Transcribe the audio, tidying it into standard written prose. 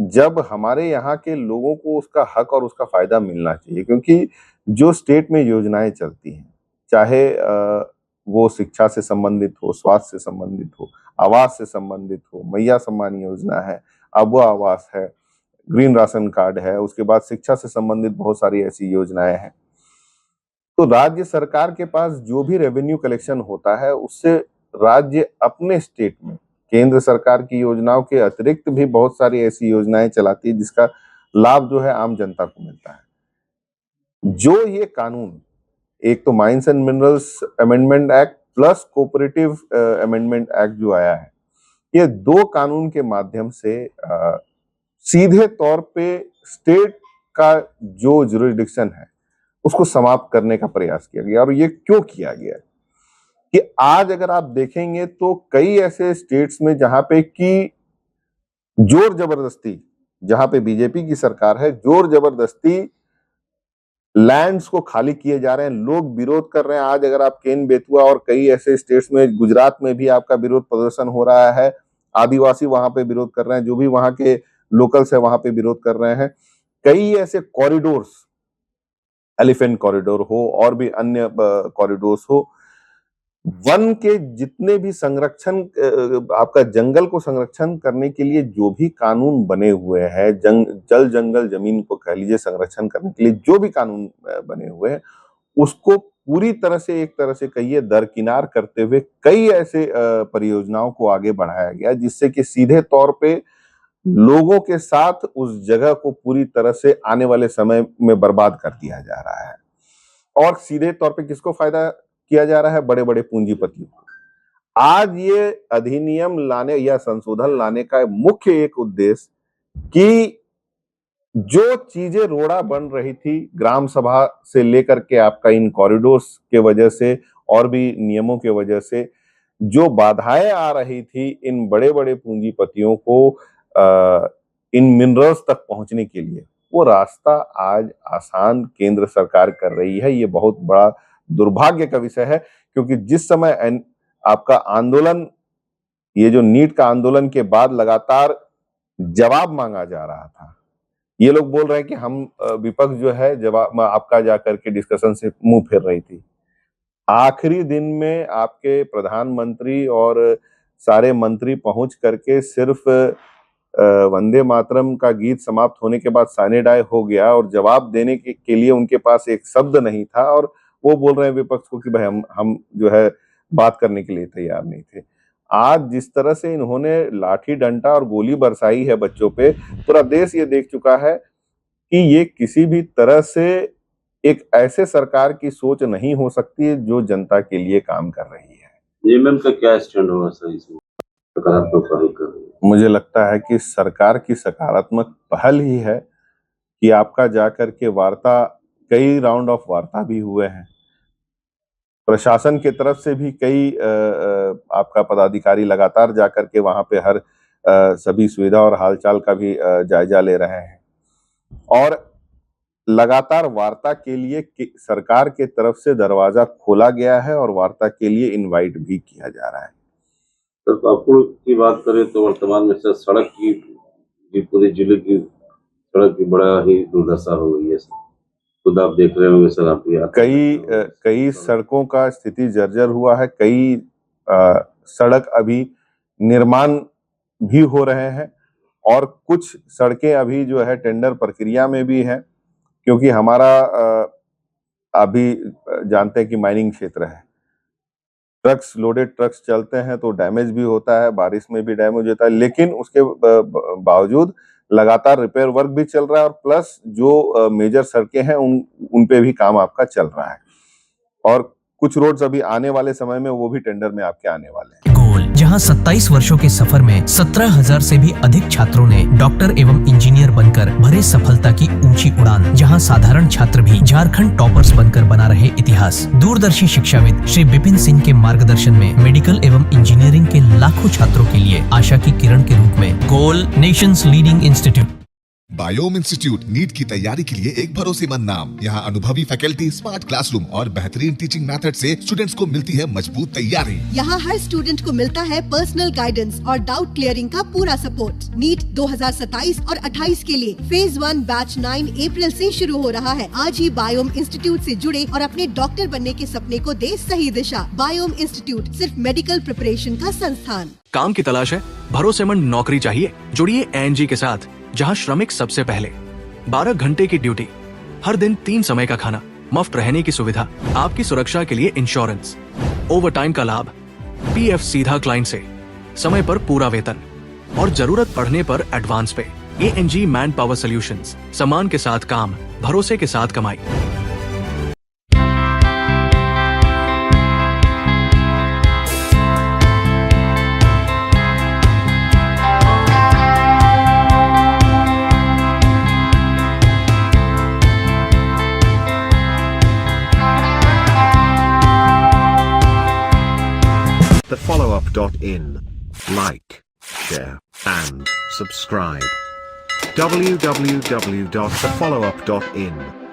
जब हमारे यहाँ के लोगों को उसका हक और उसका फ़ायदा मिलना चाहिए, क्योंकि जो स्टेट में योजनाएँ चलती हैं, चाहे वो शिक्षा से संबंधित हो, स्वास्थ्य से संबंधित हो, आवास से संबंधित हो, मैया सम्मान योजना है, आबा आवास है, ग्रीन राशन कार्ड है, उसके बाद शिक्षा से संबंधित बहुत सारी ऐसी योजनाएँ हैं। तो राज्य सरकार के पास जो भी रेवेन्यू कलेक्शन होता है, उससे राज्य अपने स्टेट में केंद्र सरकार की योजनाओं के अतिरिक्त भी बहुत सारी ऐसी योजनाएँ चलाती है, जिसका लाभ जो है आम जनता को मिलता है। जो ये कानून, एक तो mines and minerals amendment act plus cooperative amendment act जो आया है, ये 2 कानून के माध्यम से सीधे तौर पे स्टेट का जो ज्यूरिसडिक्शन है, उसको समाप्त करने का प्रयास किया गया। और ये क्यों किया गया कि आज अगर आप देखेंगे तो कई ऐसे स्टेट्स में जहां पे कि जोर जबरदस्ती, जहां पे बीजेपी की सरकार है, जोर जबरदस्ती लैंड्स को खाली किए जा रहे हैं, लोग विरोध कर रहे हैं। आज अगर आप केन बेतुआ और कई ऐसे स्टेट्स में, गुजरात में भी आपका विरोध प्रदर्शन हो रहा है, आदिवासी वहां पे विरोध कर रहे हैं, जो भी वहां के लोकल्स है वहां पे विरोध कर रहे हैं। कई ऐसे कॉरिडोर्स, एलिफेंट कॉरिडोर हो और भी अन्य कॉरिडोर्स हो, वन के जितने भी संरक्षण, आपका जंगल को संरक्षण करने के लिए जो भी कानून बने हुए हैं, जल जंगल जमीन को कह लीजिए संरक्षण करने के लिए जो भी कानून बने हुए हैं, उसको पूरी तरह से, एक तरह से कहिए दरकिनार करते हुए कई ऐसे परियोजनाओं को आगे बढ़ाया गया, जिससे कि सीधे तौर पे लोगों के साथ उस जगह को पूरी तरह से आने वाले समय में बर्बाद कर दिया जा रहा है। और सीधे तौर पे किसको फायदा किया जा रहा है? बड़े-बड़े पूंजीपतियों को। आज ये अधिनियम लाने या संशोधन लाने का मुख्य एक उद्देश्य कि जो चीजें रोड़ा बन रही थी ग्राम सभा से लेकर के आपका इन कॉरिडोर्स के वजह से और भी नियमों के वजह से जो बाधाएं आ रही थी इन बड़े-बड़े पूंजीपतियों को इन मिनरल्स तक पहुंचने के लिए, वो रास्ता आज आसान केंद्र सरकार कर रही है। ये बहुत बड़ा दुर्भाग्य का विषय है, क्योंकि जिस समय आपका आंदोलन, ये जो नीट का आंदोलन के बाद लगातार जवाब मांगा जा रहा था, ये लोग बोल रहे हैं कि हम विपक्ष जो है जवाब आपका जाकर के डिस्कशन से मुंह फेर रही थी। आखिरी दिन में आपके प्रधानमंत्री और सारे मंत्री पहुंच करके सिर्फ वंदे मातरम का गीत समाप्त होने के बाद साइने डाई हो गया और जवाब देने के लिए उनके पास एक शब्द नहीं था, और वो बोल रहे हैं विपक्ष को कि भाई हम जो है बात करने के लिए तैयार नहीं थे। आज जिस तरह से इन्होंने लाठी डंडा और गोली बरसाई है बच्चों पे, पूरा देश ये देख चुका है कि ये किसी भी तरह से एक ऐसे सरकार की सोच नहीं हो सकती है जो जनता के लिए काम कर रही है। जेएमएम का क्या स्टैंड होगा सर इसमें? सकारात्मक पहल कर रही है। मुझे लगता है कि सरकार की सकारात्मक पहल ही है कि आपका जाकर के वार्ता, कई राउंड ऑफ वार्ता भी हुए हैं। प्रशासन की तरफ से भी कई आपका पदाधिकारी लगातार जाकर के वहां पे हर सभी सुविधा और हालचाल का भी जायजा ले रहे हैं, और लगातार वार्ता के लिए सरकार के तरफ से दरवाजा खोला गया है और वार्ता के लिए इनवाइट भी किया जा रहा है। सर, पाकुड़ की बात करें तो वर्तमान में सर सड़क की पूरे जिले की सड़क की बड़ा ही दुर्दशा हो गई है। खुद आप देख रहे होंगे सर, आप कई सड़कों का स्थिति जर्जर हुआ है। कई सड़क अभी निर्माण भी हो रहे हैं और कुछ सड़कें अभी जो है टेंडर प्रक्रिया में भी है, क्योंकि हमारा अभी जानते हैं कि माइनिंग क्षेत्र है। लोडेड ट्रक्स चलते हैं तो डैमेज भी होता है, बारिश में भी डैमेज होता है, लेकिन उसके बावजूद लगातार रिपेयर वर्क भी चल रहा है, और प्लस जो मेजर सड़कें हैं उन पे भी काम आपका चल रहा है, और कुछ रोड्स अभी आने वाले समय में वो भी टेंडर में आपके आने वाले हैं। गोल, जहां 27 वर्षों के सफर में 17,000 से भी अधिक छात्रों ने डॉक्टर एवं इंजीनियर बनकर भरे सफलता की ऊंची उड़ान, जहां साधारण छात्र भी झारखंड टॉपर्स बनकर बना रहे इतिहास। दूरदर्शी शिक्षाविद श्री विपिन सिंह के मार्गदर्शन में मेडिकल एवं इंजीनियरिंग के लाखों छात्रों के लिए आशा की किरण के रूप में goal, nation's leading institute. Biome institute NEET की तैयारी के लिए एक भरोसेमंद नाम। यहाँ अनुभवी फैकल्टी, स्मार्ट क्लासरूम और बेहतरीन टीचिंग मेथड से स्टूडेंट्स को मिलती है मजबूत तैयारी। यहाँ हर स्टूडेंट को मिलता है पर्सनल गाइडेंस और डाउट क्लियरिंग का पूरा सपोर्ट। नीट 2027 और 28 के लिए फेज 1 बैच 9 अप्रैल से शुरू हो रहा है। आज ही बायोम इंस्टीट्यूट से जुड़े और अपने डॉक्टर बनने के सपने को दे सही दिशा। बायोम इंस्टीट्यूट सिर्फ मेडिकल प्रिपरेशन का संस्थान। काम की तलाश है, भरोसेमंद नौकरी चाहिए, जुड़िए एएनजी के साथ, जहां श्रमिक सबसे पहले। 12 घंटे की ड्यूटी, हर दिन 3 समय का खाना, मुफ्त रहने की सुविधा, आपकी सुरक्षा के लिए इंश्योरेंस, ओवर टाइम का लाभ, पीएफ सीधा क्लाइंट से, समय पर पूरा वेतन और जरूरत पड़ने पर एडवांस पे। एएनजी मैन पावर सॉल्यूशंस, सम्मान के साथ काम, भरोसे के साथ कमाई। TheFollowUp.in. Like, share, and subscribe. www.thefollowup.in